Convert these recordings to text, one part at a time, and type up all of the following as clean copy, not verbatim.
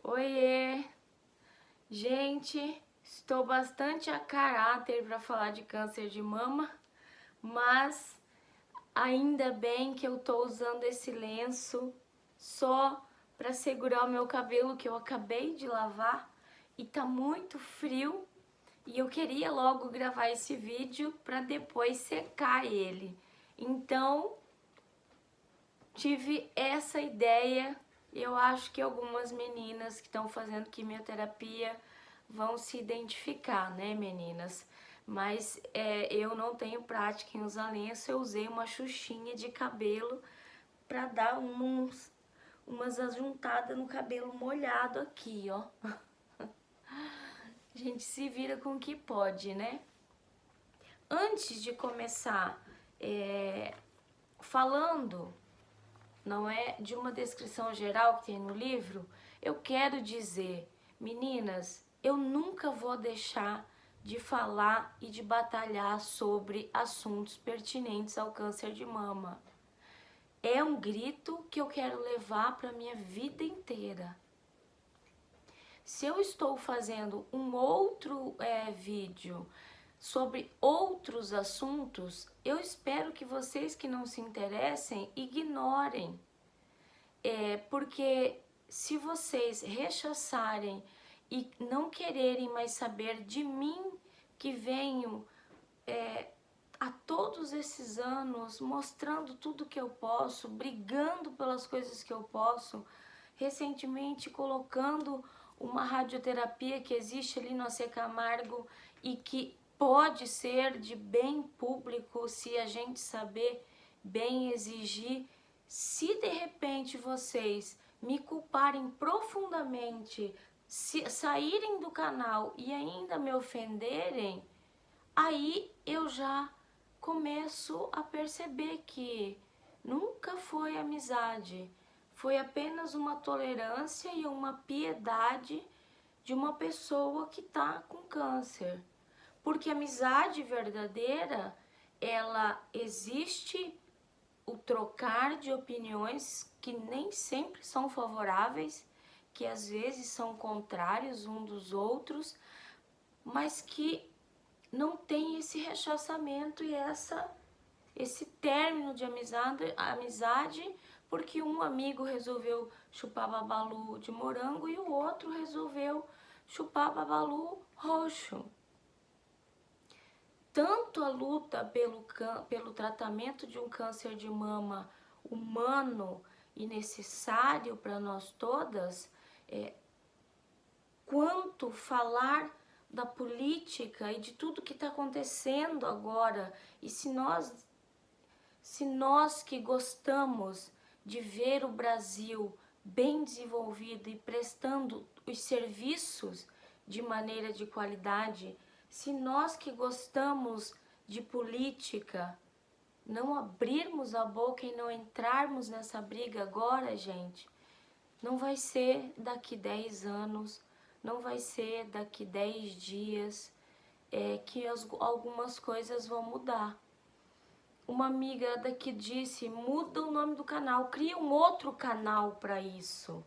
Oiê! Gente, estou bastante a caráter para falar de câncer de mama, mas ainda bem que eu tô usando esse lenço só para segurar o meu cabelo que eu acabei de lavar e tá muito frio e eu queria logo gravar esse vídeo para depois secar ele. Então, tive essa ideia. Eu acho que algumas meninas que estão fazendo quimioterapia vão se identificar, né, meninas? Mas eu não tenho prática em usar lenço, eu usei uma xuxinha de cabelo para dar umas ajuntadas no cabelo molhado aqui, ó. A gente se vira com o que pode, né? Antes de começar falando, não é, de uma descrição geral que tem no livro, eu quero dizer, meninas, eu nunca vou deixar de falar e de batalhar sobre assuntos pertinentes ao câncer de mama. É um grito que eu quero levar para minha vida inteira. Se eu estou fazendo um outro vídeo sobre outros assuntos, eu espero que vocês que não se interessem ignorem. Porque se vocês rechaçarem e não quererem mais saber de mim, que venho há todos esses anos mostrando tudo que eu posso, brigando pelas coisas que eu posso, recentemente colocando uma radioterapia que existe ali no AC Camargo e que pode ser de bem público se a gente saber bem exigir. Se de repente vocês me culparem profundamente, se saírem do canal e ainda me ofenderem, aí eu já começo a perceber que nunca foi amizade, foi apenas uma tolerância e uma piedade de uma pessoa que está com câncer. Porque a amizade verdadeira, ela existe o trocar de opiniões que nem sempre são favoráveis, que às vezes são contrários um dos outros, mas que não tem esse rechaçamento e esse término de amizade porque um amigo resolveu chupar babalu de morango e o outro resolveu chupar babalu roxo. Tanto a luta pelo tratamento de um câncer de mama humano e necessário para nós todas, quanto falar da política e de tudo que está acontecendo agora. E se nós que gostamos de ver o Brasil bem desenvolvido e prestando os serviços de maneira de qualidade, se nós que gostamos de política não abrirmos a boca e não entrarmos nessa briga agora, gente, não vai ser daqui 10 anos, não vai ser daqui 10 dias que algumas coisas vão mudar. Uma amiga daqui disse, muda o nome do canal, cria um outro canal para isso.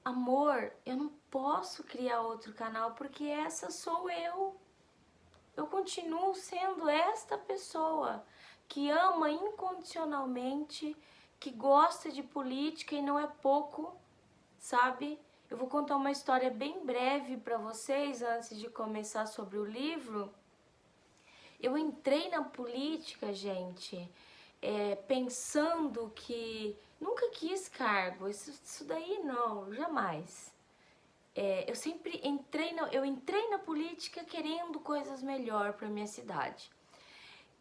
Amor, eu não posso criar outro canal porque essa sou eu. Eu continuo sendo esta pessoa que ama incondicionalmente, que gosta de política e não é pouco, sabe? Eu vou contar uma história bem breve para vocês antes de começar sobre o livro. Eu entrei na política, gente, pensando que nunca quis cargo, isso daí não, jamais. Eu sempre entrei na política querendo coisas melhor para minha cidade.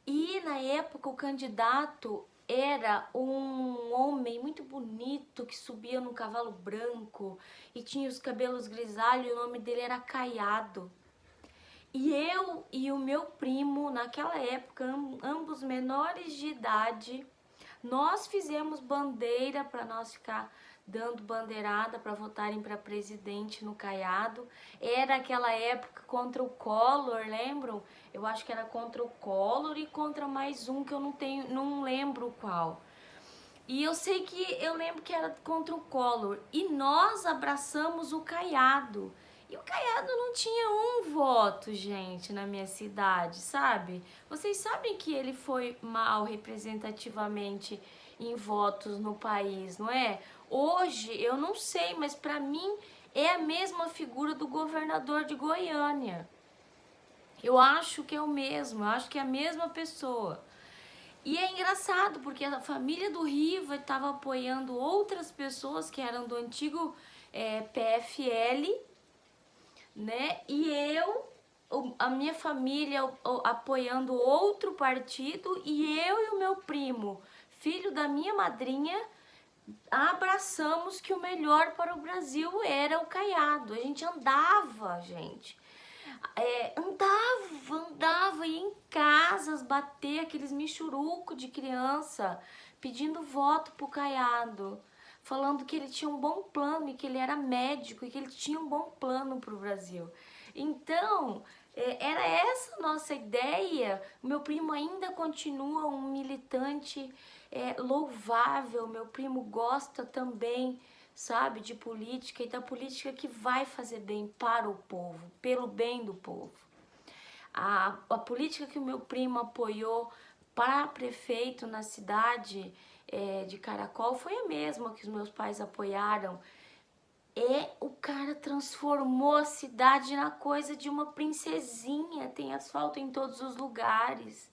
E na época o candidato era um homem muito bonito que subia num cavalo branco e tinha os cabelos grisalhos e o nome dele era Caiado. E eu e o meu primo, naquela época, ambos menores de idade, nós fizemos bandeira para nós ficar dando bandeirada para votarem para presidente no Caiado. Era aquela época contra o Collor, lembram? Eu acho que era contra o Collor e contra mais um que eu não lembro qual. E eu sei que, eu lembro que era contra o Collor, e nós abraçamos o Caiado. E o Caiado não tinha um voto, gente, na minha cidade, sabe? Vocês sabem que ele foi mal representativamente em votos no país, não é? Hoje, eu não sei, mas pra mim é a mesma figura do governador de Goiânia. Eu acho que é o mesmo, eu acho que é a mesma pessoa. E é engraçado, porque a família do Riva estava apoiando outras pessoas que eram do antigo PFL, né? E a minha família apoiando outro partido, e eu e o meu primo, filho da minha madrinha, abraçamos que o melhor para o Brasil era o Caiado. A gente andava, gente. Andava, ia em casas bater aqueles michuruco de criança, pedindo voto pro Caiado, falando que ele tinha um bom plano e que ele era médico e que ele tinha um bom plano pro Brasil. Então, era essa a nossa ideia. Meu primo ainda continua um militante louvável, meu primo gosta também, sabe, de política, e da política que vai fazer bem para o povo, pelo bem do povo. A política que o meu primo apoiou para prefeito na cidade de Caracol foi a mesma que os meus pais apoiaram. O cara transformou a cidade na coisa de uma princesinha, tem asfalto em todos os lugares.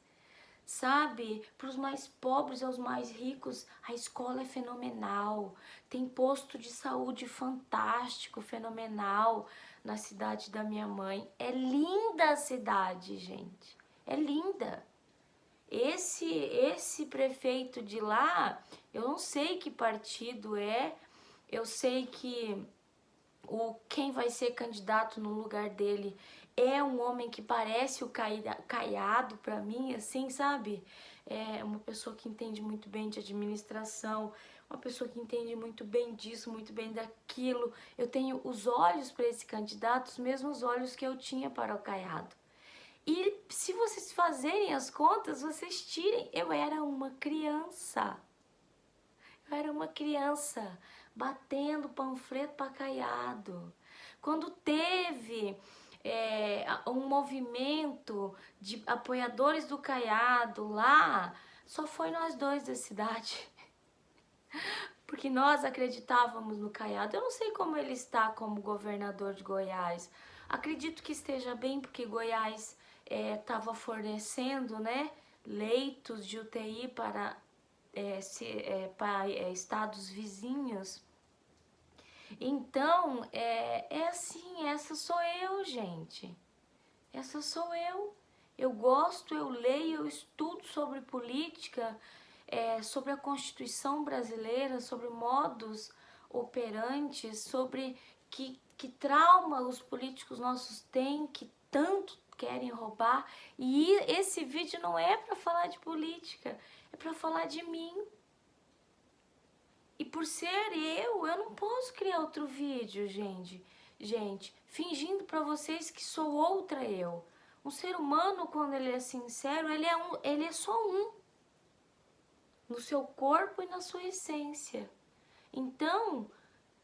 Sabe, para os mais pobres aos mais ricos, a escola é fenomenal. Tem posto de saúde fantástico, fenomenal na cidade da minha mãe. É linda a cidade, gente. É linda. Esse prefeito de lá, eu não sei que partido é. Eu sei que quem vai ser candidato no lugar dele é um homem que parece o Caiado pra mim, assim, sabe? É uma pessoa que entende muito bem de administração, uma pessoa que entende muito bem disso, muito bem daquilo. Eu tenho os olhos para esse candidato, os mesmos olhos que eu tinha para o Caiado. E se vocês fazerem as contas, vocês tirem. Eu era uma criança. Eu era uma criança batendo panfleto para Caiado. Quando teve um movimento de apoiadores do Caiado lá, só foi nós dois da cidade. Porque nós acreditávamos no Caiado. Eu não sei como ele está como governador de Goiás. Acredito que esteja bem, porque Goiás estava fornecendo, né, leitos de UTI para estados vizinhos. Então, assim, essa sou eu, gente. Essa sou eu. Eu gosto, eu leio, eu estudo sobre política, sobre a Constituição brasileira, sobre modus operantes, sobre que trauma os políticos nossos têm, que tanto querem roubar. E esse vídeo não é para falar de política, é para falar de mim. E por ser eu não posso criar outro vídeo, gente. Gente, fingindo para vocês que sou outra eu. Um ser humano, quando ele é sincero, ele é só um. No seu corpo e na sua essência. Então,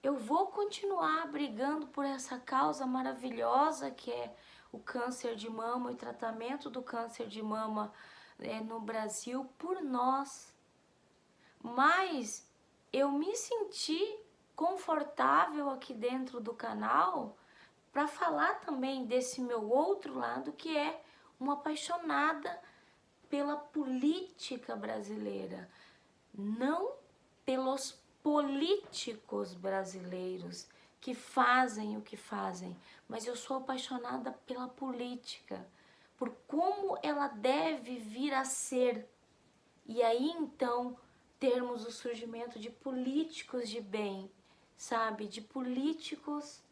eu vou continuar brigando por essa causa maravilhosa que é o câncer de mama e o tratamento do câncer de mama no Brasil por nós. Mas eu me senti confortável aqui dentro do canal para falar também desse meu outro lado, que é uma apaixonada pela política brasileira, não pelos políticos brasileiros que fazem o que fazem, mas eu sou apaixonada pela política, por como ela deve vir a ser. E aí então termos o surgimento de políticos de bem, sabe? De políticos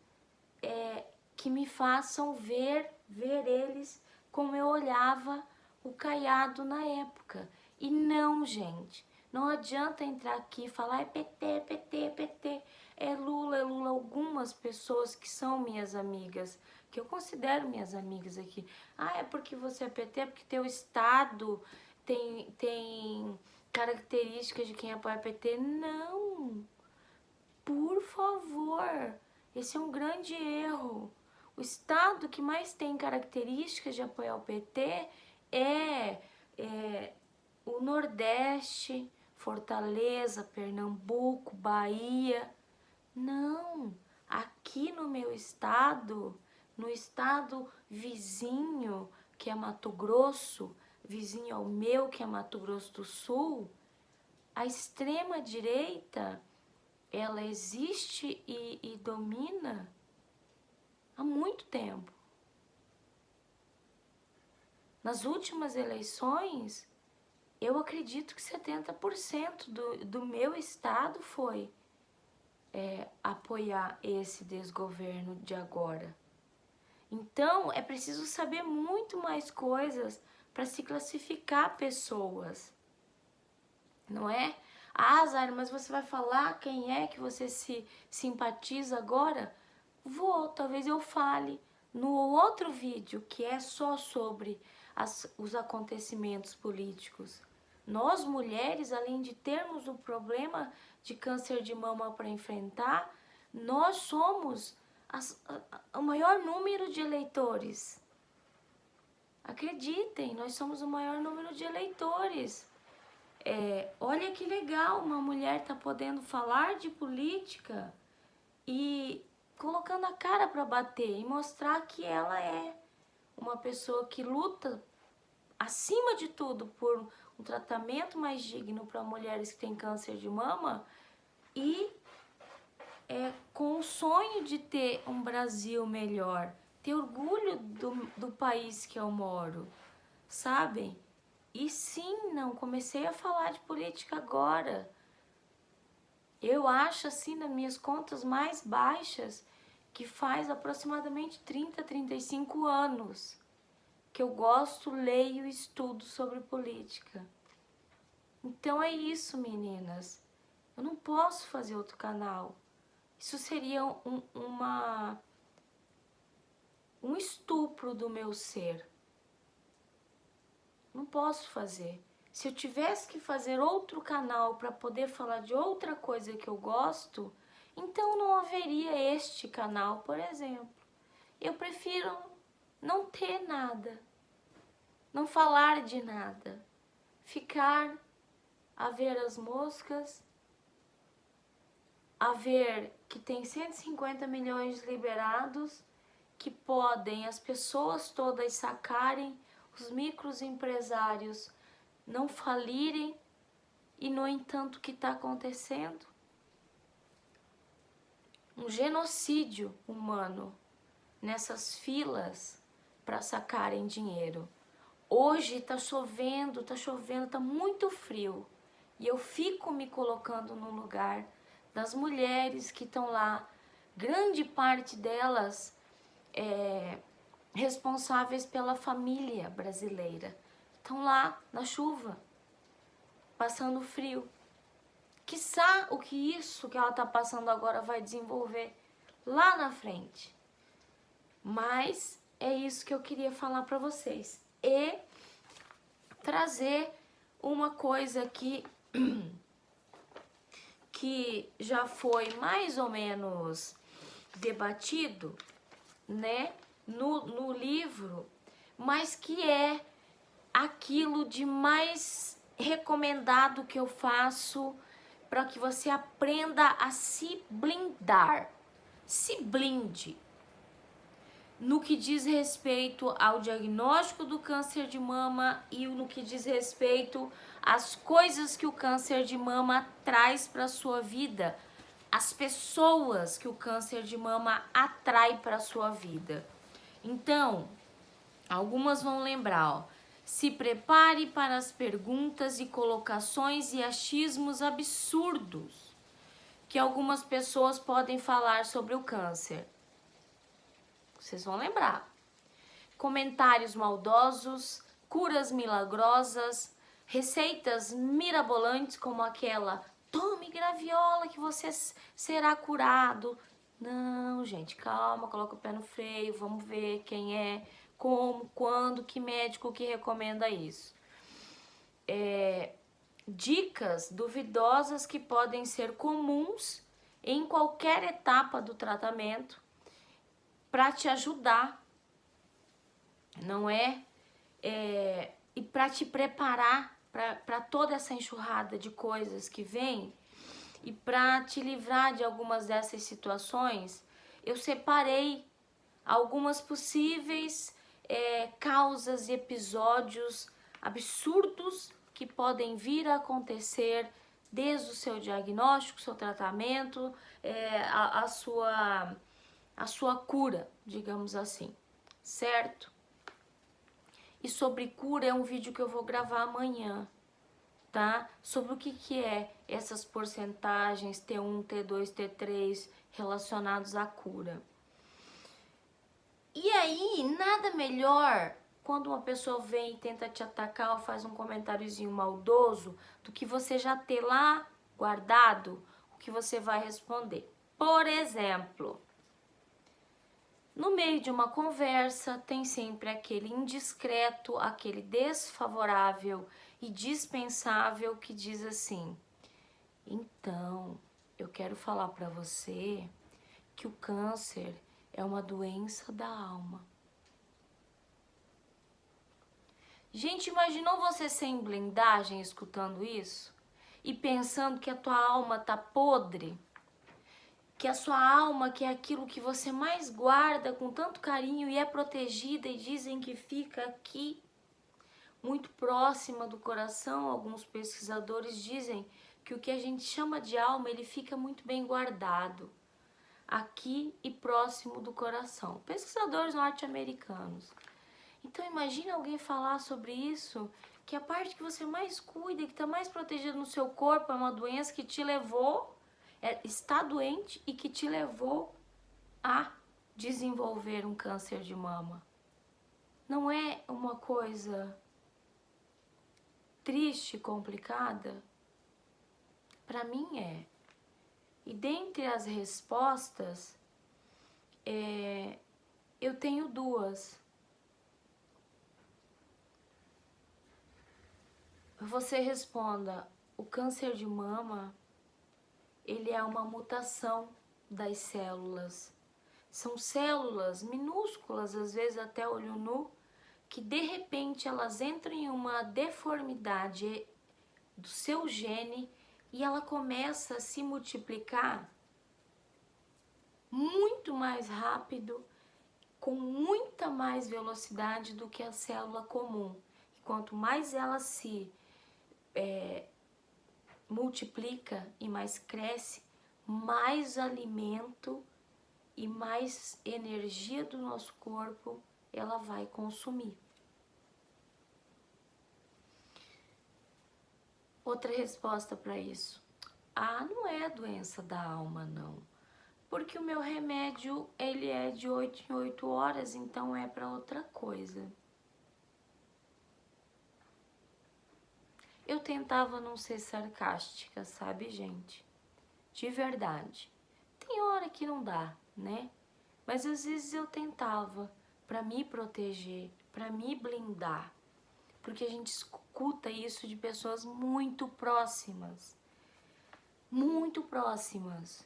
que me façam ver eles como eu olhava o Caiado na época. E não, gente, não adianta entrar aqui e falar PT, PT, PT, é Lula, é Lula. Algumas pessoas que são minhas amigas, que eu considero minhas amigas aqui. É porque você é PT, é porque teu estado tem características de quem apoia o PT. Não! Por favor! Esse é um grande erro. O estado que mais tem características de apoiar o PT é o Nordeste, Fortaleza, Pernambuco, Bahia. Não! Aqui no meu estado, no estado vizinho, que é Mato Grosso, vizinho ao meu, que é Mato Grosso do Sul, a extrema-direita, ela existe e domina há muito tempo. Nas últimas eleições, eu acredito que 70% do meu estado foi apoiar esse desgoverno de agora. Então, é preciso saber muito mais coisas para se classificar pessoas, não é? Ah, Zaira, mas você vai falar quem é que você se simpatiza agora? Vou, talvez eu fale no outro vídeo que é só sobre os acontecimentos políticos. Nós, mulheres, além de termos o problema de câncer de mama para enfrentar, nós somos o maior número de eleitores. Acreditem, nós somos o maior número de eleitores. Olha que legal, uma mulher tá podendo falar de política e colocando a cara para bater e mostrar que ela é uma pessoa que luta acima de tudo por um tratamento mais digno para mulheres que têm câncer de mama e com o sonho de ter um Brasil melhor, ter orgulho do país que eu moro, sabem? E sim, não comecei a falar de política agora. Eu acho assim, nas minhas contas mais baixas, que faz aproximadamente 30, 35 anos que eu gosto, leio e estudo sobre política. Então é isso, meninas. Eu não posso fazer outro canal. Isso seria um estupro do meu ser. Não posso fazer. Se eu tivesse que fazer outro canal para poder falar de outra coisa que eu gosto, então não haveria este canal, por exemplo. Eu prefiro não ter nada, não falar de nada, ficar a ver as moscas, a ver que tem 150 milhões liberados, que podem as pessoas todas sacarem, os microempresários não falirem, e no entanto o que está acontecendo? Um genocídio humano nessas filas para sacarem dinheiro. Hoje está chovendo, tá muito frio, e eu fico me colocando no lugar das mulheres que estão lá, grande parte delas responsáveis pela família brasileira, estão lá na chuva, passando frio. Quiçá o que isso que ela está passando agora vai desenvolver lá na frente. Mas é isso que eu queria falar para vocês. E trazer uma coisa que já foi mais ou menos debatido, né, no livro, mas que é aquilo de mais recomendado que eu faço para que você aprenda a se blindar. Se blinde no que diz respeito ao diagnóstico do câncer de mama e no que diz respeito às coisas que o câncer de mama traz para a sua vida, as pessoas que o câncer de mama atrai para a sua vida. Então, algumas vão lembrar, ó, se prepare para as perguntas e colocações e achismos absurdos que algumas pessoas podem falar sobre o câncer. Vocês vão lembrar. Comentários maldosos, curas milagrosas, receitas mirabolantes como aquela: tome graviola que você será curado. Não, gente, calma, coloca o pé no freio, vamos ver quem é, como, quando, que médico que recomenda isso. dicas duvidosas que podem ser comuns em qualquer etapa do tratamento para te ajudar, não é? E para te preparar para toda essa enxurrada de coisas que vem e para te livrar de algumas dessas situações, eu separei algumas possíveis causas e episódios absurdos que podem vir a acontecer desde o seu diagnóstico, seu tratamento, a sua cura, digamos assim, certo? E sobre cura é um vídeo que eu vou gravar amanhã, tá? Sobre o que é essas porcentagens T1, T2, T3 relacionados à cura. E aí, nada melhor quando uma pessoa vem e tenta te atacar ou faz um comentáriozinho maldoso do que você já ter lá guardado o que você vai responder. Por exemplo, no meio de uma conversa, tem sempre aquele indiscreto, aquele desfavorável e dispensável que diz assim: então, eu quero falar para você que o câncer é uma doença da alma. Gente, imaginou você sem blindagem escutando isso? E pensando que a tua alma tá podre? Que a sua alma, que é aquilo que você mais guarda com tanto carinho e é protegida, e dizem que fica aqui, muito próxima do coração. Alguns pesquisadores dizem que o que a gente chama de alma, ele fica muito bem guardado, aqui e próximo do coração. Pesquisadores norte-americanos. Então imagina alguém falar sobre isso, que a parte que você mais cuida, que está mais protegida no seu corpo, é uma doença que te levou, está doente e que te levou a desenvolver um câncer de mama. Não é uma coisa triste, complicada? Para mim é. E dentre as respostas, eu tenho duas. Você responda: o câncer de mama, ele é uma mutação das células. São células minúsculas, às vezes até olho nu, que de repente elas entram em uma deformidade do seu gene e ela começa a se multiplicar muito mais rápido, com muita mais velocidade do que a célula comum. E quanto mais ela se multiplica e mais cresce, mais alimento e mais energia do nosso corpo ela vai consumir. Outra resposta para isso: não é doença da alma, não, porque o meu remédio ele é de 8 em 8 horas, então é para outra coisa. Eu tentava não ser sarcástica, sabe, gente? De verdade. Tem hora que não dá, né? Mas às vezes eu tentava para me proteger, para me blindar. Porque a gente escuta isso de pessoas muito próximas. Muito próximas.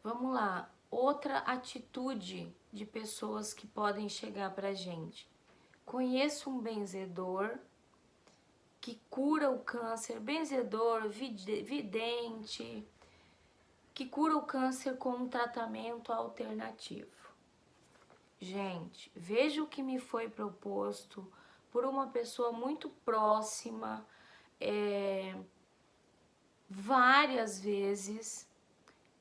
Vamos lá. Outra atitude de pessoas que podem chegar pra gente. Conheço um benzedor que cura o câncer, benzedor, vidente, que cura o câncer com um tratamento alternativo. Gente, veja o que me foi proposto por uma pessoa muito próxima, várias vezes,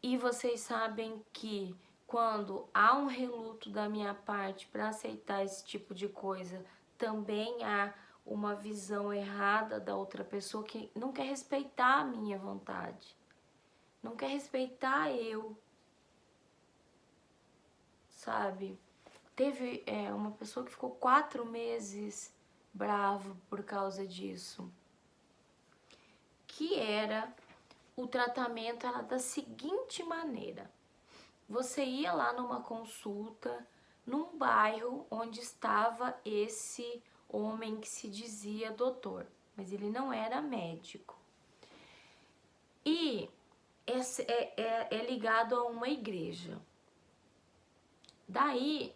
e vocês sabem que quando há um reluto da minha parte para aceitar esse tipo de coisa, também há uma visão errada da outra pessoa que não quer respeitar a minha vontade, não quer respeitar eu, sabe? Teve uma pessoa que ficou 4 meses bravo por causa disso, que era o tratamento era da seguinte maneira: você ia lá numa consulta, num bairro onde estava esse homem que se dizia doutor, mas ele não era médico. E é ligado a uma igreja. Daí,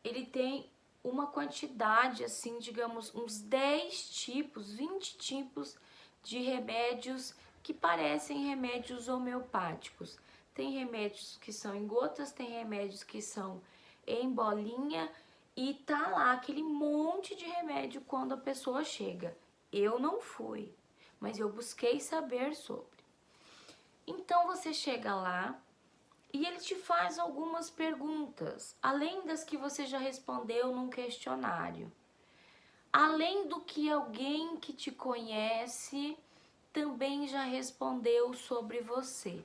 ele tem uma quantidade, assim, digamos, uns 10 tipos, 20 tipos de remédios que parecem remédios homeopáticos. Tem remédios que são em gotas, tem remédios que são em bolinha, e tá lá aquele monte de remédio quando a pessoa chega. Eu não fui, mas eu busquei saber sobre. Então você chega lá e ele te faz algumas perguntas, além das que você já respondeu num questionário. Além do que alguém que te conhece também já respondeu sobre você.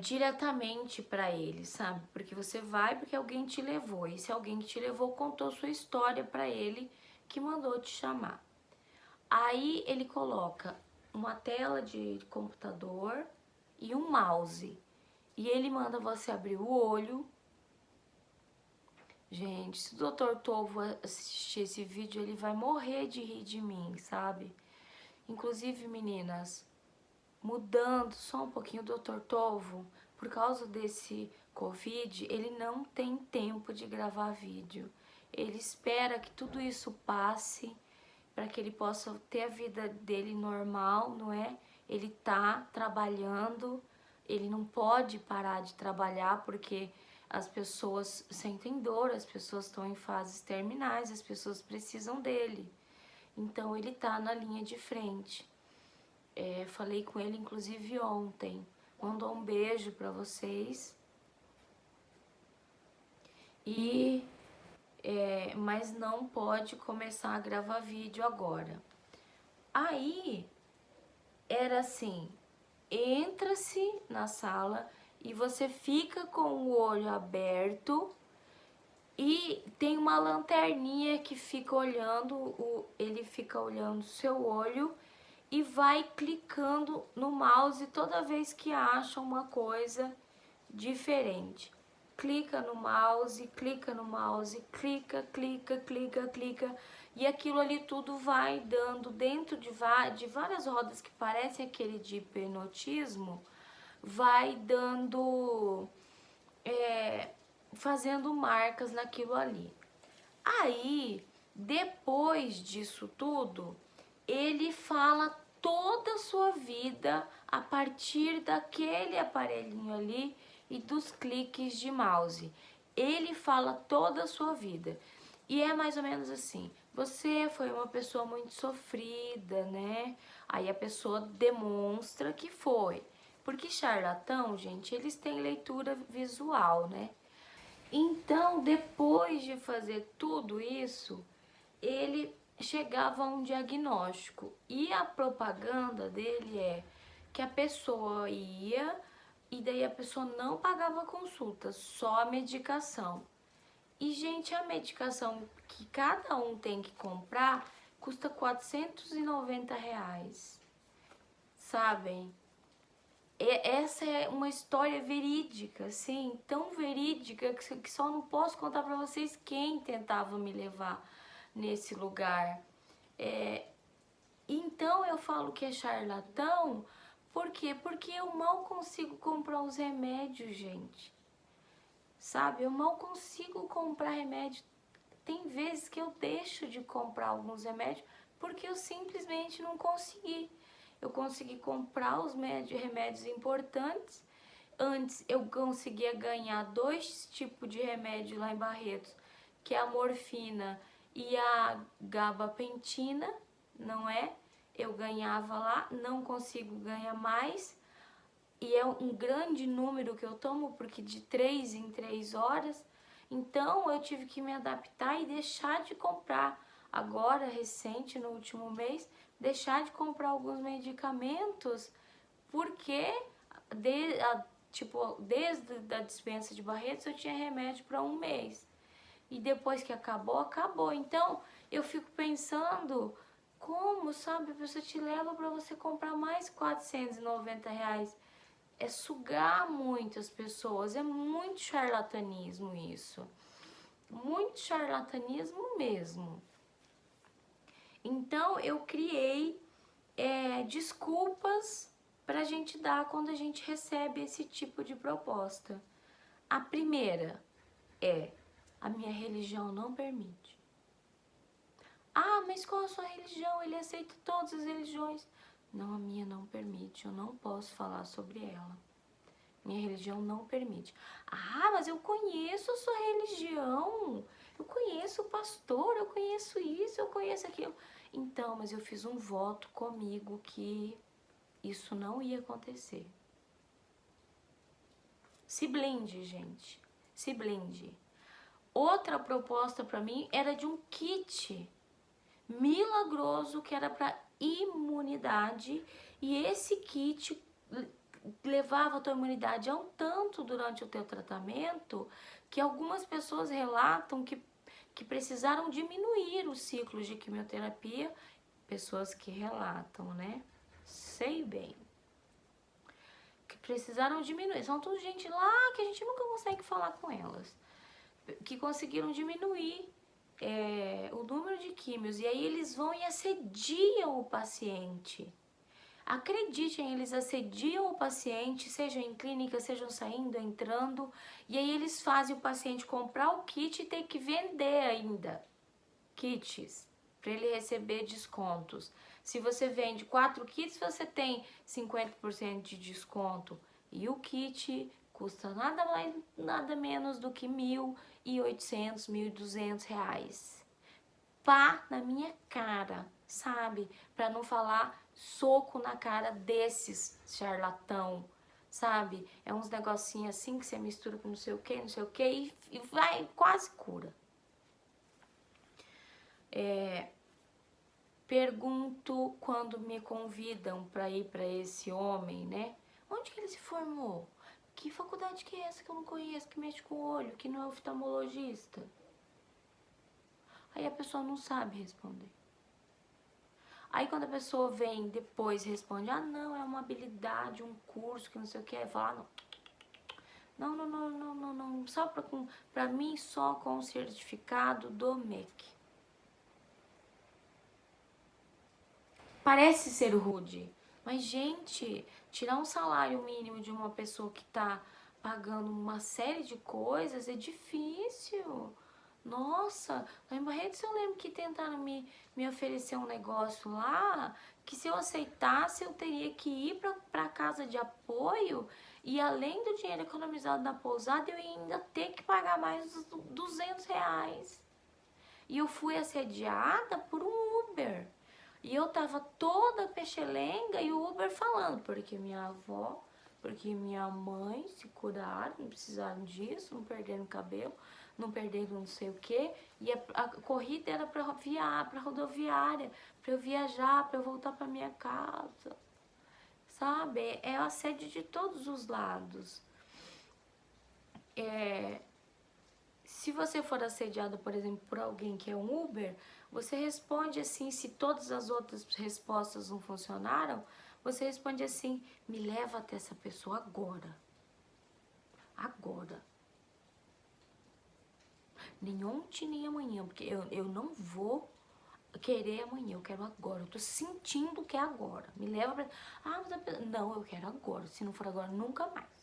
Diretamente para ele, sabe? Porque você vai porque alguém te levou. E se alguém que te levou contou sua história para ele que mandou te chamar. Aí ele coloca uma tela de computador e um mouse. E ele manda você abrir o olho. Gente, se o Dr. Tovo assistir esse vídeo, ele vai morrer de rir de mim, sabe? Inclusive, meninas, mudando só um pouquinho, o Dr. Tovo, por causa desse Covid, ele não tem tempo de gravar vídeo. Ele espera que tudo isso passe para que ele possa ter a vida dele normal, não é? Ele tá trabalhando, ele não pode parar de trabalhar porque as pessoas sentem dor, as pessoas estão em fases terminais, as pessoas precisam dele. Então ele tá na linha de frente. Falei com ele inclusive ontem. Mandou um beijo pra vocês. Mas não pode começar a gravar vídeo agora. Aí era assim, entra-se na sala e você fica com o olho aberto e tem uma lanterninha que fica olhando, ele fica olhando o seu olho e vai clicando no mouse toda vez que acha uma coisa diferente. Clica no mouse, clica no mouse, clica, clica, clica, clica, e aquilo ali tudo vai dando dentro de várias rodas que parecem aquele de hipnotismo, vai dando, fazendo marcas naquilo ali. Aí, depois disso tudo, ele fala toda a sua vida a partir daquele aparelhinho ali e dos cliques de mouse. Ele fala toda a sua vida. E é mais ou menos assim: você foi uma pessoa muito sofrida, né? Aí a pessoa demonstra que foi. Porque charlatão, gente, eles têm leitura visual, né? Então, depois de fazer tudo isso, ele chegava a um diagnóstico. E a propaganda dele é que a pessoa ia e daí a pessoa não pagava consulta, só a medicação. E, gente, a medicação que cada um tem que comprar custa R$ 490, sabem? Essa é uma história verídica, assim, tão verídica que só não posso contar pra vocês quem tentava me levar nesse lugar. Então eu falo que é charlatão, por quê? Porque eu mal consigo comprar os remédios, gente. Sabe, eu mal consigo comprar remédio. Tem vezes que eu deixo de comprar alguns remédios porque eu simplesmente não consegui. Eu consegui comprar os remédios importantes. Antes eu conseguia ganhar 2 tipos de remédio lá em Barretos, que é a morfina e a gabapentina, não é? Eu ganhava lá, não consigo ganhar mais. E é um grande número que eu tomo, porque de 3 em 3 horas. Então eu tive que me adaptar e deixar de comprar. Agora, recente, no último mês, deixar de comprar alguns medicamentos, porque desde a dispensa de Barretos eu tinha remédio para um mês. E depois que acabou, acabou. Então eu fico pensando, como, sabe, a pessoa te leva para você comprar mais R$ 490. É sugar muito as pessoas, é muito charlatanismo isso. Muito charlatanismo mesmo. Então eu criei desculpas para a gente dar quando a gente recebe esse tipo de proposta. A primeira é: a minha religião não permite. Ah, mas qual a sua religião? Ele aceita todas as religiões. Não, a minha não permite, eu não posso falar sobre ela. Minha religião não permite. Ah, mas eu conheço a sua religião. Eu conheço o pastor, eu conheço isso, eu conheço aquilo. Então, mas eu fiz um voto comigo que isso não ia acontecer. Se blinde, gente. Se blinde. Outra proposta para mim era de um kit milagroso que era para imunidade, e esse kit levava a tua imunidade a um tanto durante o teu tratamento que algumas pessoas relatam que precisaram diminuir os ciclos de quimioterapia. Pessoas que relatam, né? Sei bem. Que precisaram diminuir. São tudo gente lá que a gente nunca consegue falar com elas. Que conseguiram diminuir o número de químios. E aí eles vão e assediam o paciente. Acreditem, eles assediam o paciente, sejam em clínica, sejam saindo, entrando, e aí eles fazem o paciente comprar o kit e ter que vender ainda kits para ele receber descontos. Se você vende 4 kits, você tem 50% de desconto, e o kit custa nada mais, nada menos do que R$1.800, R$1.200. Pá na minha cara, sabe? Para não falar soco na cara desses charlatão, sabe? É uns negocinhos assim que você mistura com não sei o que, e vai, quase cura. Pergunto quando me convidam para ir para esse homem, né? Onde que ele se formou? Que faculdade que é essa que eu não conheço, que mexe com o olho, que não é oftalmologista? Aí a pessoa não sabe responder. Aí quando a pessoa vem depois e responde: ah, não, é uma habilidade, um curso, que não sei o que, aí fala: não, só pra mim, só com o certificado do MEC. Parece ser rude, mas gente, tirar um salário mínimo de uma pessoa que tá pagando uma série de coisas é difícil. Nossa, lá em Barretos eu lembro que tentaram me oferecer um negócio lá, que se eu aceitasse eu teria que ir pra casa de apoio, e além do dinheiro economizado na pousada, eu ia ainda ter que pagar mais R$200. E eu fui assediada por um Uber. E eu tava toda peixelenga e o Uber falando: porque minha avó, porque minha mãe se curaram, não precisaram disso, não perderam cabelo, não perderam não sei o que. E a corrida era pra rodoviária, pra eu viajar, pra eu voltar pra minha casa. Sabe? É assédio de todos os lados. Se você for assediado, por exemplo, por alguém que é um Uber, você responde assim, se todas as outras respostas não funcionaram, você responde assim: me leva até essa pessoa agora. Agora. Nem ontem, nem amanhã, porque eu não vou querer amanhã, eu quero agora. Eu tô sentindo que é agora. Me leva pra... Ah, mas a pessoa... Não, eu quero agora. Se não for agora, nunca mais.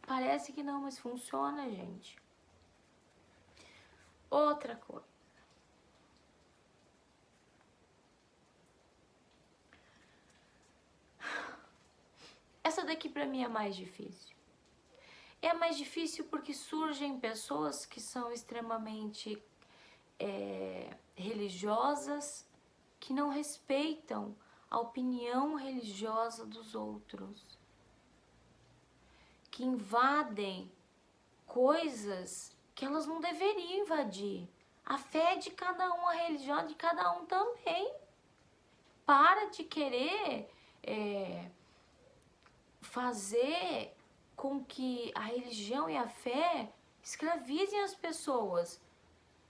Parece que não, mas funciona, gente. Outra coisa. Essa daqui pra mim é mais difícil. É mais difícil porque surgem pessoas que são extremamente religiosas, que não respeitam a opinião religiosa dos outros, que invadem coisas que elas não deveriam invadir. A fé de cada um, a religião de cada um também. Para de querer fazer com que a religião e a fé escravizem as pessoas.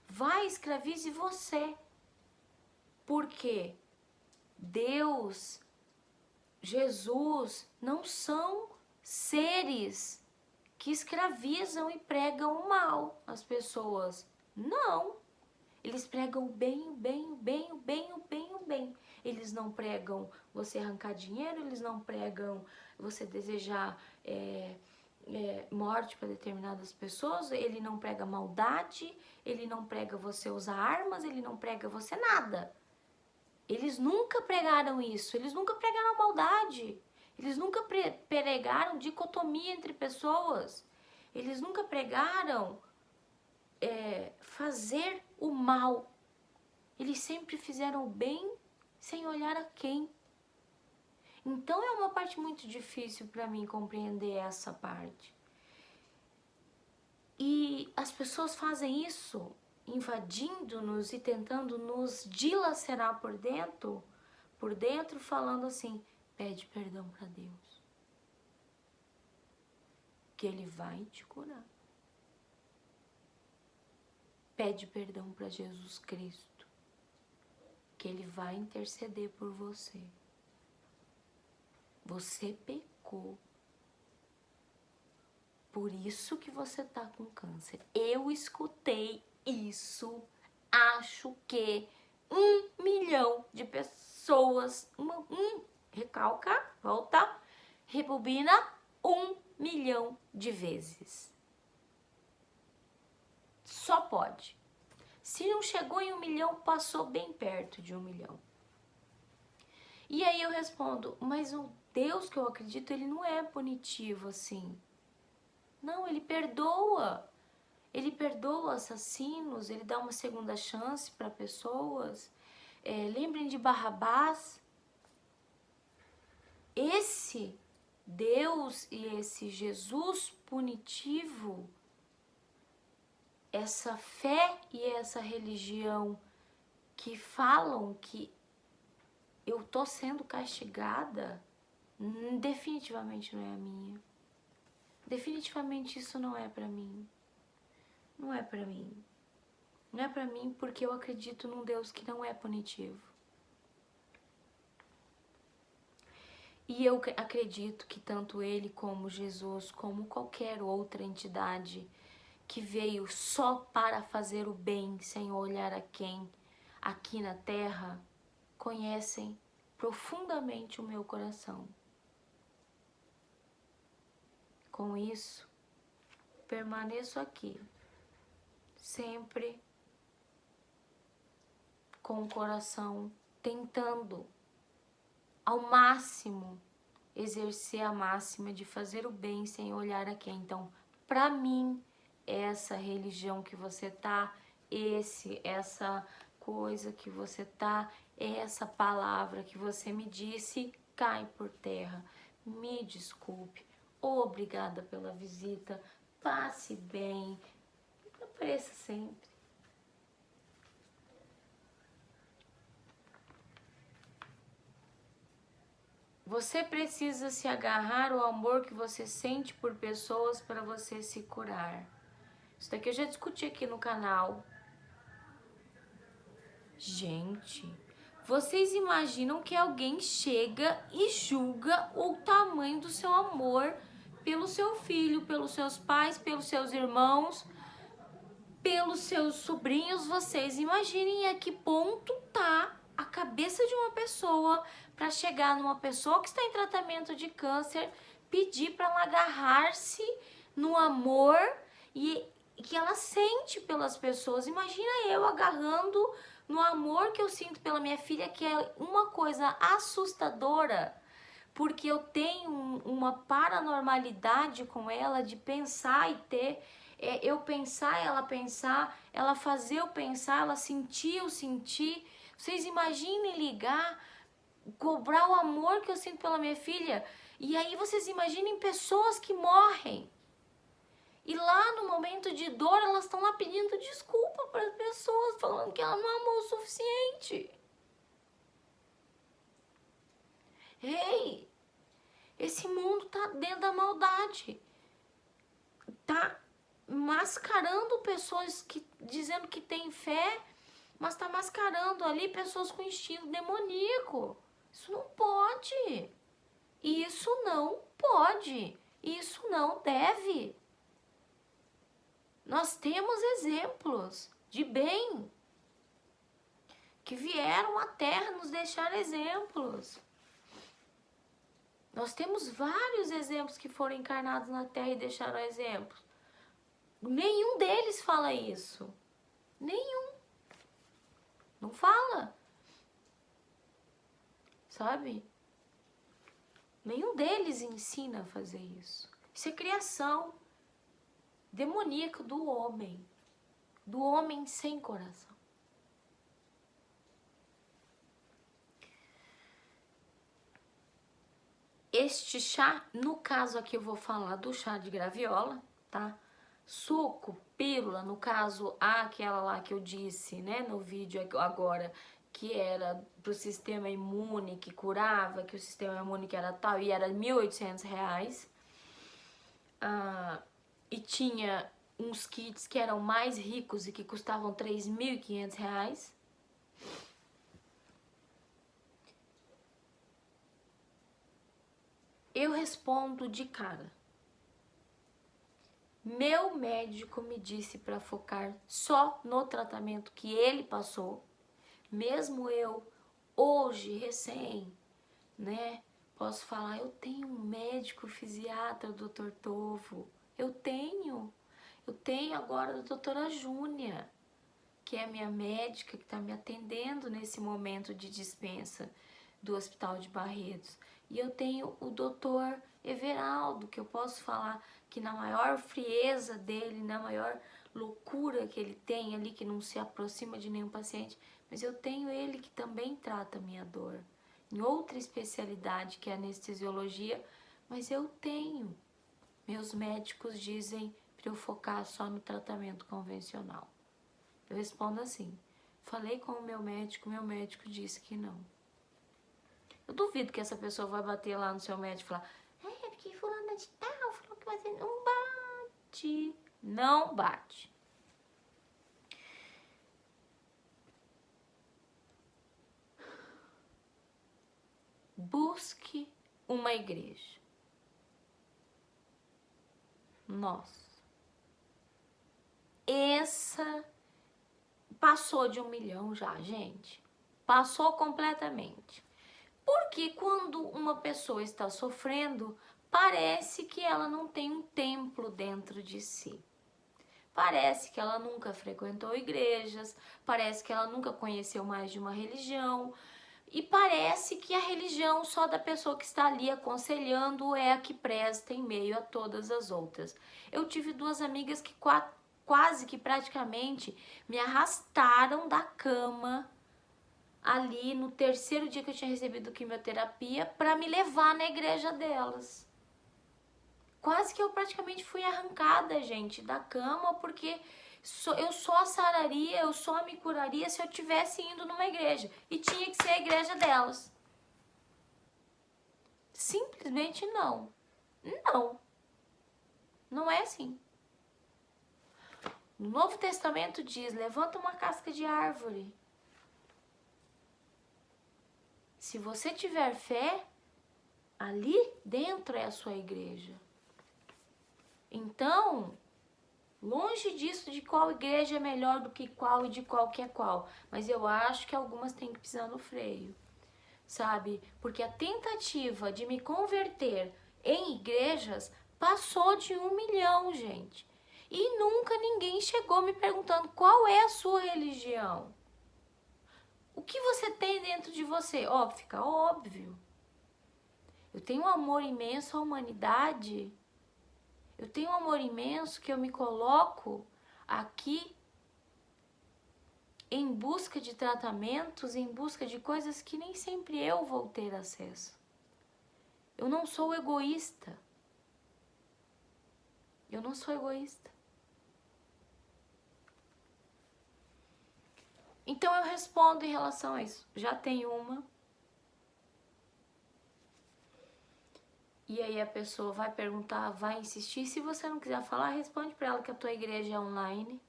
Vai, escravize você. Porque Deus, Jesus, não são seres que escravizam e pregam o mal às pessoas. Não. Eles pregam o bem, o bem, o bem, o bem, o bem, o bem. Eles não pregam você arrancar dinheiro, eles não pregam você desejar morte para determinadas pessoas, ele não prega maldade, ele não prega você usar armas, ele não prega você nada. Eles nunca pregaram isso, eles nunca pregaram maldade, eles nunca pregaram dicotomia entre pessoas, eles nunca pregaram fazer o mal. Eles sempre fizeram o bem sem olhar a quem. Então é uma parte muito difícil para mim compreender essa parte. E as pessoas fazem isso, invadindo-nos e tentando nos dilacerar por dentro, falando assim: pede perdão para Deus, que Ele vai te curar. Pede perdão para Jesus Cristo, que Ele vai interceder por você. Você pecou. Por isso que você tá com câncer. Eu escutei isso. Acho que 1 milhão de pessoas. Recalca, volta, rebobina, 1 milhão de vezes. Só pode. Se não chegou em 1 milhão, passou bem perto de 1 milhão. E aí eu respondo, mas o Deus que eu acredito, ele não é punitivo assim. Não, ele perdoa. Ele perdoa assassinos, ele dá uma segunda chance para pessoas. Lembrem de Barrabás. Esse Deus e esse Jesus punitivo, essa fé e essa religião que falam que eu tô sendo castigada, definitivamente não é a minha. Definitivamente isso não é pra mim. Não é pra mim. Não é pra mim porque eu acredito num Deus que não é punitivo. E eu acredito que tanto Ele como Jesus, como qualquer outra entidade que veio só para fazer o bem, sem olhar a quem, aqui na Terra, conhecem profundamente o meu coração. Com isso, permaneço aqui, sempre com o coração tentando ao máximo exercer a máxima de fazer o bem sem olhar a quem. Então, para mim, essa religião que você tá, essa coisa que você tá, essa palavra que você me disse, cai por terra. Me desculpe. Obrigada pela visita, passe bem, apareça sempre. Você precisa se agarrar ao amor que você sente por pessoas para você se curar. Isso daqui eu já discuti aqui no canal. Gente, vocês imaginam que alguém chega e julga o tamanho do seu amor pelo seu filho, pelos seus pais, pelos seus irmãos, pelos seus sobrinhos? Vocês imaginem a que ponto tá a cabeça de uma pessoa para chegar numa pessoa que está em tratamento de câncer, pedir para ela agarrar-se no amor e que ela sente pelas pessoas. Imagina eu agarrando no amor que eu sinto pela minha filha, que é uma coisa assustadora, porque eu tenho uma paranormalidade com ela de pensar e ter, eu pensar, ela fazer eu pensar, ela sentir eu sentir. Vocês imaginem ligar, cobrar o amor que eu sinto pela minha filha, e aí vocês imaginem pessoas que morrem. E lá no momento de dor, elas estão lá pedindo desculpa para as pessoas, falando que ela não amou o suficiente. Ei, esse mundo tá dentro da maldade. Tá mascarando pessoas que dizendo que tem fé, mas tá mascarando ali pessoas com instinto demoníaco. Isso não pode. Isso não pode. Isso não deve. Nós temos exemplos de bem que vieram à Terra nos deixar exemplos. Nós temos vários exemplos que foram encarnados na Terra e deixaram exemplos. Nenhum deles fala isso. Nenhum. Não fala. Sabe? Nenhum deles ensina a fazer isso. Isso é criação demoníaca do homem sem coração. Este chá, no caso aqui eu vou falar do chá de graviola, tá? Suco, pílula, no caso aquela lá que eu disse, né, no vídeo agora, que era pro sistema imune, que curava, que o sistema imune que era tal, e era R$1.800. E tinha uns kits que eram mais ricos e que custavam R$3.500. Eu respondo de cara. Meu médico me disse para focar só no tratamento que ele passou. Mesmo eu, hoje, recém, né? Posso falar, eu tenho um médico fisiatra, Dr. Tovo. Eu tenho agora a doutora Júnia, que é a minha médica, que está me atendendo nesse momento de dispensa do Hospital de Barretos. E eu tenho o doutor Everaldo, que eu posso falar que na maior frieza dele, na maior loucura que ele tem ali, que não se aproxima de nenhum paciente, mas eu tenho ele que também trata a minha dor. Em outra especialidade, que é a anestesiologia, mas eu tenho. Meus médicos dizem para eu focar só no tratamento convencional. Eu respondo assim, falei com o meu médico disse que não. Eu duvido que essa pessoa vai bater lá no seu médico e falar, porque fulana de tal falou que você não bate. Não bate. Busque uma igreja. Nossa. Essa passou de 1 milhão já, gente. Passou completamente. Porque quando uma pessoa está sofrendo, parece que ela não tem um templo dentro de si. Parece que ela nunca frequentou igrejas, parece que ela nunca conheceu mais de uma religião, e parece que a religião só da pessoa que está ali aconselhando é a que presta em meio a todas as outras. Eu tive 2 amigas que quase que praticamente me arrastaram da cama ali no 3º dia que eu tinha recebido quimioterapia para me levar na igreja delas. Quase que eu praticamente fui arrancada, gente, da cama, porque eu só sararia, eu só me curaria se eu tivesse indo numa igreja. E tinha que ser a igreja delas. Simplesmente não. Não. Não é assim. No Novo Testamento diz, levanta uma casca de árvore. Se você tiver fé, ali dentro é a sua igreja. Então, longe disso de qual igreja é melhor do que qual e de qual que é qual. Mas eu acho que algumas têm que pisar no freio, sabe? Porque a tentativa de me converter em igrejas passou de 1 milhão, gente. E nunca ninguém chegou me perguntando qual é a sua religião. O que você tem dentro de você? Óbvio, fica óbvio. Eu tenho um amor imenso à humanidade. Eu tenho um amor imenso que eu me coloco aqui em busca de tratamentos, em busca de coisas que nem sempre eu vou ter acesso. Eu não sou egoísta. Eu não sou egoísta. Então eu respondo em relação a isso. Já tem uma. E aí a pessoa vai perguntar, vai insistir. Se você não quiser falar, responde para ela que a tua igreja é online.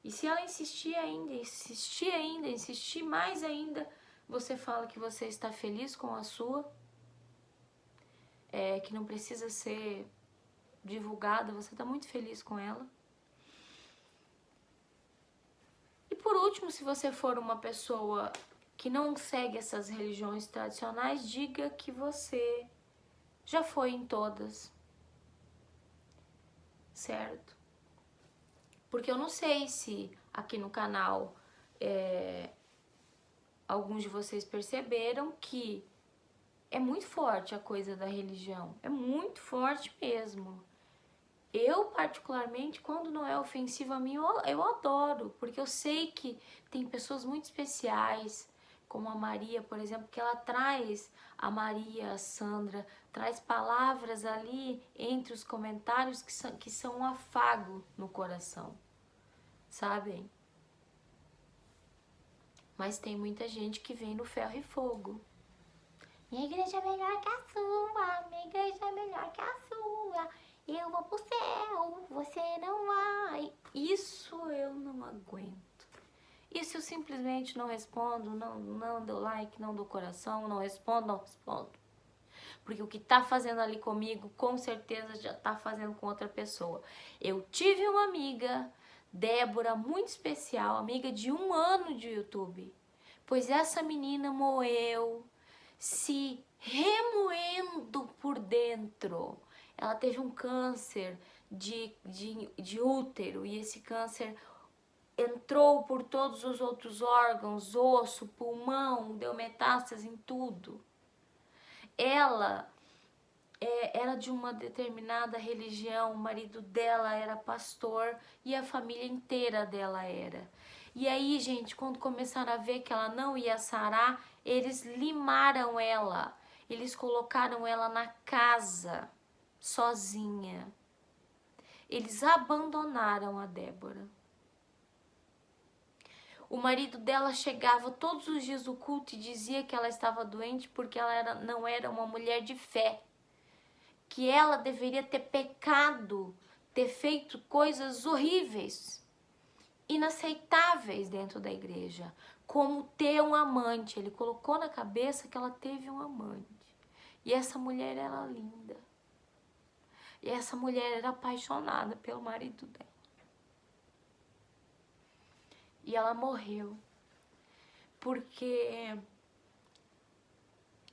E se ela insistir mais ainda, você fala que você está feliz com a sua, que não precisa ser divulgada, você tá muito feliz com ela. E por último, se você for uma pessoa que não segue essas religiões tradicionais, diga que você já foi em todas, certo? Porque eu não sei se aqui no canal alguns de vocês perceberam que é muito forte a coisa da religião, é muito forte mesmo. Eu, particularmente, quando não é ofensivo a mim, eu adoro, porque eu sei que tem pessoas muito especiais, como a Maria, por exemplo, que ela traz, a Maria, a Sandra, traz palavras ali entre os comentários que são um afago no coração, sabem? Mas tem muita gente que vem no ferro e fogo. Minha igreja é melhor que a sua, minha igreja é melhor que a sua. Eu vou pro céu, você não vai. Isso eu não aguento. Isso eu simplesmente não respondo, não dou like, não dou coração, não respondo. Porque o que tá fazendo ali comigo, com certeza já tá fazendo com outra pessoa. Eu tive uma amiga, Débora, muito especial, amiga de 1 ano de YouTube. Pois essa menina moeu, se remoendo por dentro. Ela teve um câncer de útero e esse câncer entrou por todos os outros órgãos, osso, pulmão, deu metástase em tudo. Ela era de uma determinada religião, o marido dela era pastor e a família inteira dela era. E aí, gente, quando começaram a ver que ela não ia sarar, eles limaram ela. Eles colocaram ela na casa, sozinha. Eles abandonaram a Débora. O marido dela chegava todos os dias no culto e dizia que ela estava doente porque ela não era uma mulher de fé. Que ela deveria ter pecado, ter feito coisas horríveis, inaceitáveis dentro da igreja, como ter um amante. Ele colocou na cabeça que ela teve um amante. E essa mulher era linda. E essa mulher era apaixonada pelo marido dela. E ela morreu. Porque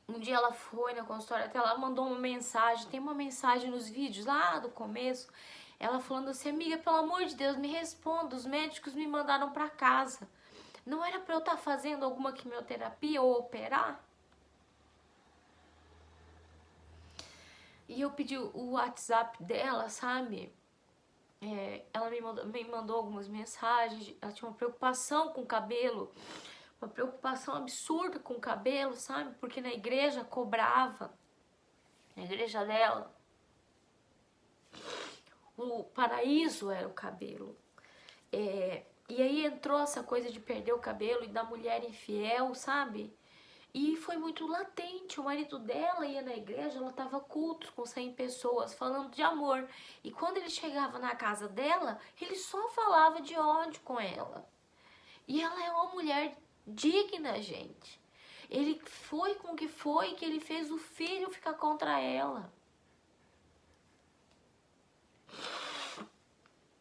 um dia ela foi na consultória até ela mandou uma mensagem. Tem uma mensagem nos vídeos lá do começo. Ela falando assim: amiga, pelo amor de Deus, me responda. Os médicos me mandaram pra casa. Não era pra eu estar fazendo alguma quimioterapia ou operar? E eu pedi o WhatsApp dela, sabe? Ela me mandou algumas mensagens. Ela tinha uma preocupação com o cabelo. Uma preocupação absurda com o cabelo, sabe? Porque na igreja cobrava. Na igreja dela. O paraíso era o cabelo. E aí entrou essa coisa de perder o cabelo e da mulher infiel, sabe? E foi muito latente. O marido dela ia na igreja, ela tava cultos com 100 pessoas falando de amor. E quando ele chegava na casa dela, ele só falava de ódio com ela. E ela é uma mulher digna, gente. Ele foi com o que foi que ele fez o filho ficar contra ela.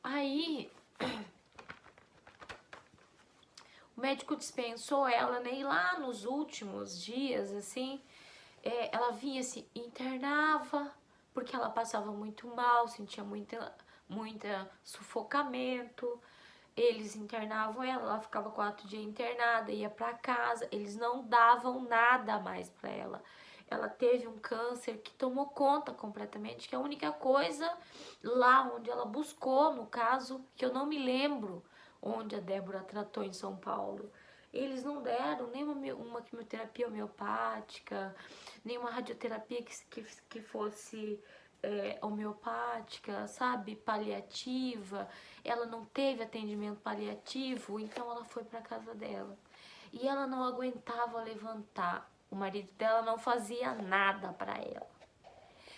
Aí o médico dispensou ela, né? E lá nos últimos dias, assim, ela vinha, se internava, porque ela passava muito mal, sentia muita sufocamento. Eles internavam ela ficava 4 dias internada, ia pra casa. Eles não davam nada mais pra ela. Ela teve um câncer que tomou conta completamente, que é a única coisa lá onde ela buscou, no caso, que eu não me lembro onde a Débora tratou em São Paulo. Eles não deram nem uma quimioterapia homeopática, nem uma radioterapia que fosse homeopática, sabe? Paliativa. Ela não teve atendimento paliativo, então ela foi para casa dela. E ela não aguentava levantar. O marido dela não fazia nada para ela.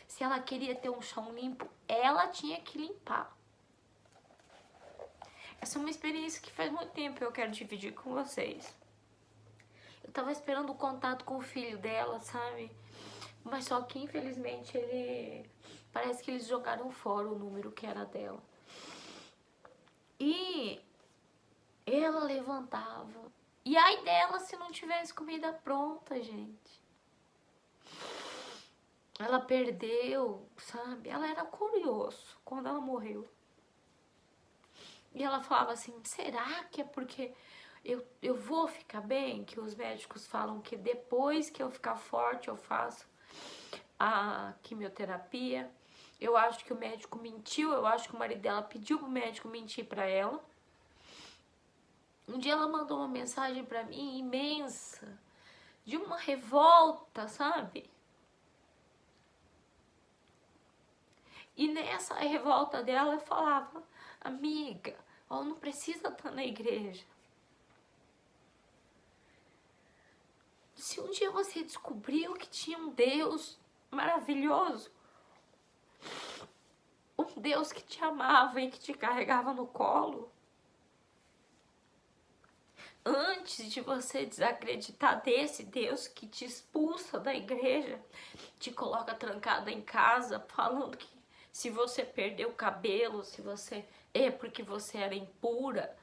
Se ela queria ter um chão limpo, ela tinha que limpar. Essa é uma experiência que faz muito tempo eu quero dividir com vocês. Eu tava esperando o contato com o filho dela, sabe? Mas só que infelizmente ele Parece que eles jogaram fora o número que era dela. E ela levantava. E ai dela se não tivesse comida pronta, gente. Ela perdeu, sabe? Ela era curioso quando ela morreu. E ela falava assim, será que é porque eu vou ficar bem? Que os médicos falam que depois que eu ficar forte eu faço a quimioterapia. Eu acho que o médico mentiu, eu acho que o marido dela pediu pro médico mentir pra ela. Um dia ela mandou uma mensagem pra mim imensa, de uma revolta, sabe? E nessa revolta dela eu falava, amiga, ó, não precisa estar na igreja. Se um dia você descobriu que tinha um Deus maravilhoso, um Deus que te amava e que te carregava no colo, antes de você desacreditar desse Deus que te expulsa da igreja, te coloca trancada em casa, falando que se você perdeu o cabelo, se você é porque você era impura,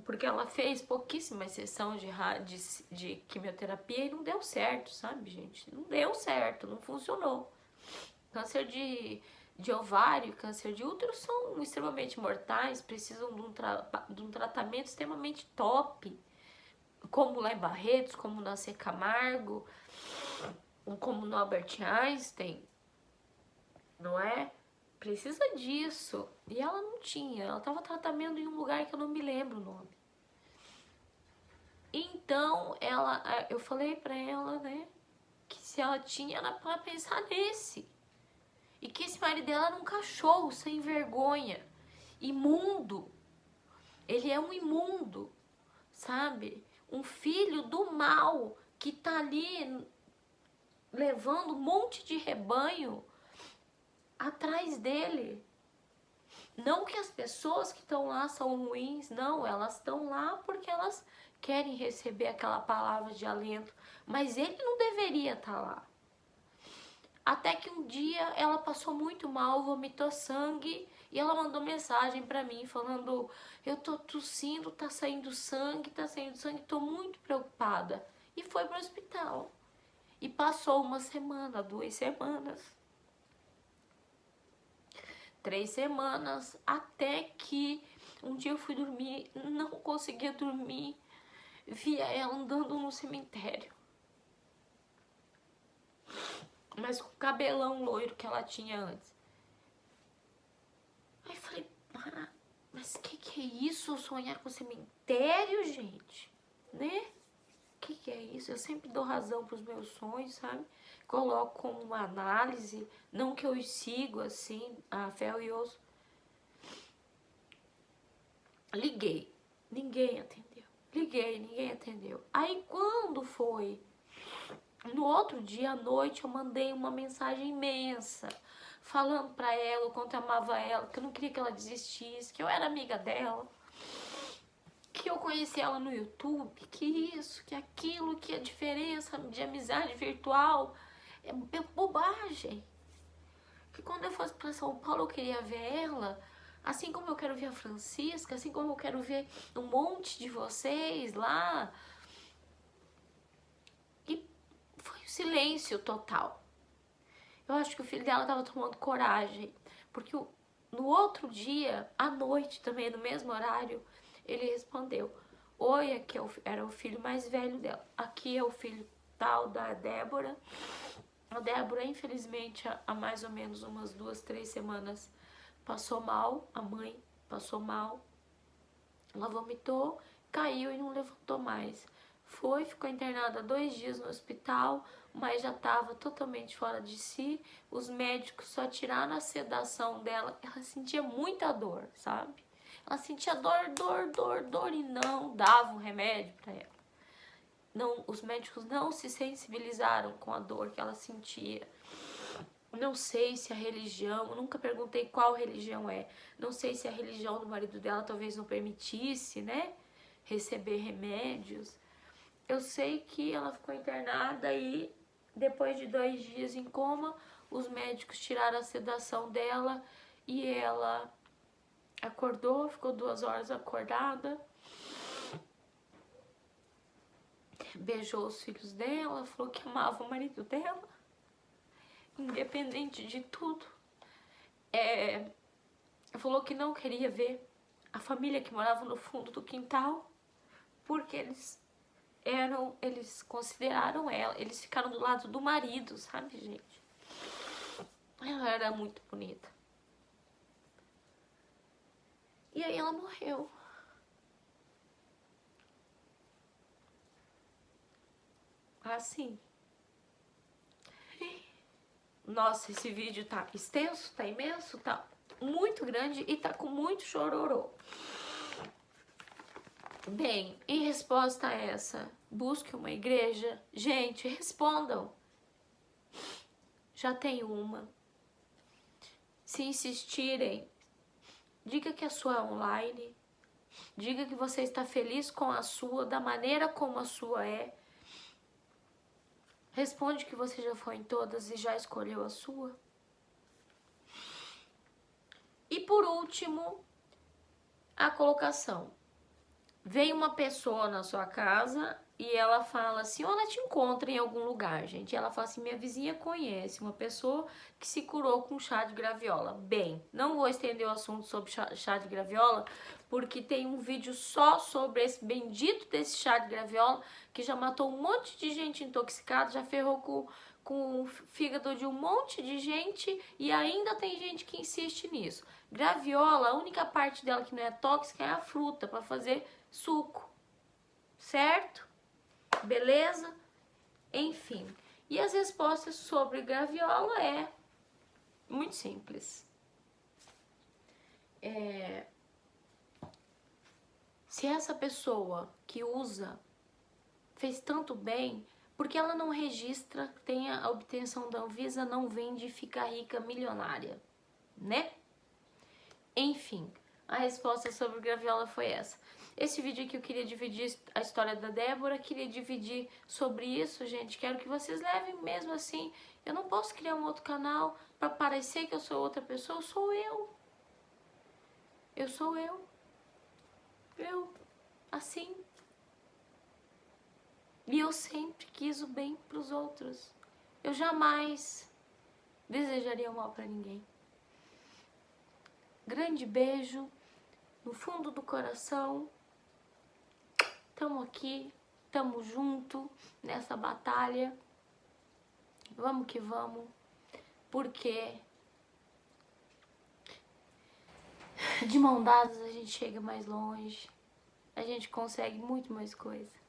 porque ela fez pouquíssima sessão de quimioterapia e não deu certo, sabe, gente? Não deu certo, não funcionou. Câncer de ovário, câncer de útero são extremamente mortais, precisam de um tratamento extremamente top, como lá em Barretos, como na C. Camargo, como no Albert Einstein, não é? Precisa disso. E ela não tinha, ela estava tratando em um lugar que eu não me lembro o nome. Então, eu falei pra ela, né, que se ela tinha, era pra pensar nesse. E que esse marido dela era um cachorro sem vergonha, imundo. Ele é um imundo, sabe? Um filho do mal que tá ali levando um monte de rebanho atrás dele. Não que as pessoas que estão lá são ruins, não, elas estão lá porque elas querem receber aquela palavra de alento, mas ele não deveria estar lá. Até que um dia ela passou muito mal, vomitou sangue e ela mandou mensagem pra mim falando: eu tô tossindo, tá saindo sangue, tô muito preocupada. E foi pro hospital. E passou uma semana, 2 semanas, 3 semanas, até que um dia eu fui dormir, não conseguia dormir, via ela andando no cemitério. Mas com o cabelão loiro que ela tinha antes. Aí eu falei, mas que é isso? Sonhar com cemitério, gente? Né? Que é isso? Eu sempre dou razão pros meus sonhos, sabe? Coloco como uma análise, não que eu sigo assim, a fé e osso. Liguei, ninguém atendeu. Liguei, ninguém atendeu. Aí quando foi? No outro dia à noite eu mandei uma mensagem imensa, falando pra ela o quanto eu amava ela, que eu não queria que ela desistisse, que eu era amiga dela, que eu conheci ela no YouTube, que isso, que aquilo, que a diferença de amizade virtual é bobagem. Que quando eu fosse pra São Paulo eu queria ver ela, assim como eu quero ver a Francisca, assim como eu quero ver um monte de vocês lá. E foi um silêncio total. Eu acho que o filho dela tava tomando coragem, porque no outro dia, à noite também, no mesmo horário, ele respondeu: oi, aqui era o filho mais velho dela, aqui é o filho tal da Débora. A Débora, infelizmente, há mais ou menos umas 2, 3 semanas passou mal, a mãe passou mal, ela vomitou, caiu e não levantou mais. Ficou internada 2 dias no hospital, mas já estava totalmente fora de si. Os médicos só tiraram a sedação dela. Ela sentia muita dor, sabe? Ela sentia dor e não davam remédio para ela. Não, os médicos não se sensibilizaram com a dor que ela sentia. Não sei se a religião, eu nunca perguntei qual religião é. Não sei se a religião do marido dela talvez não permitisse, né, receber remédios. Eu sei que ela ficou internada e depois de 2 dias em coma, os médicos tiraram a sedação dela e ela acordou, ficou 2 horas acordada, beijou os filhos dela, falou que amava o marido dela, independente de tudo. Falou que não queria ver a família que morava no fundo do quintal, porque eles consideraram ela, eles ficaram do lado do marido, sabe, gente? Ela era muito bonita. E aí ela morreu. Assim. Nossa, esse vídeo tá extenso, tá imenso, tá muito grande e tá com muito chororô. Bem, em resposta a essa, busque uma igreja. Gente, respondam. Já tem uma. Se insistirem, diga que a sua é online. Diga que você está feliz com a sua, da maneira como a sua é. Responde que você já foi em todas e já escolheu a sua. E por último, a colocação. Vem uma pessoa na sua casa e ela fala assim, ou ela te encontra em algum lugar, gente. E ela fala assim, minha vizinha conhece uma pessoa que se curou com chá de graviola. Bem, não vou estender o assunto sobre chá de graviola, porque tem um vídeo só sobre esse bendito desse chá de graviola, que já matou um monte de gente intoxicada, já ferrou com o fígado de um monte de gente e ainda tem gente que insiste nisso. Graviola, a única parte dela que não é tóxica é a fruta, para fazer suco, certo? Beleza? Enfim. E as respostas sobre graviola é muito simples. Se essa pessoa que usa fez tanto bem, porque ela não registra, tem a obtenção da Anvisa, não vende e fica rica, milionária, né? Enfim, a resposta sobre graviola foi essa. Esse vídeo aqui eu queria dividir a história da Débora, queria dividir sobre isso, gente. Quero que vocês levem mesmo assim. Eu não posso criar um outro canal para parecer que eu sou outra pessoa. Eu sou eu. Eu sou eu. Eu. Assim. E eu sempre quis o bem pros outros. Eu jamais desejaria o mal para ninguém. Grande beijo no fundo do coração. Tamo aqui, tamo junto nessa batalha. Vamos que vamos, porque de mão dadas a gente chega mais longe, a gente consegue muito mais coisa.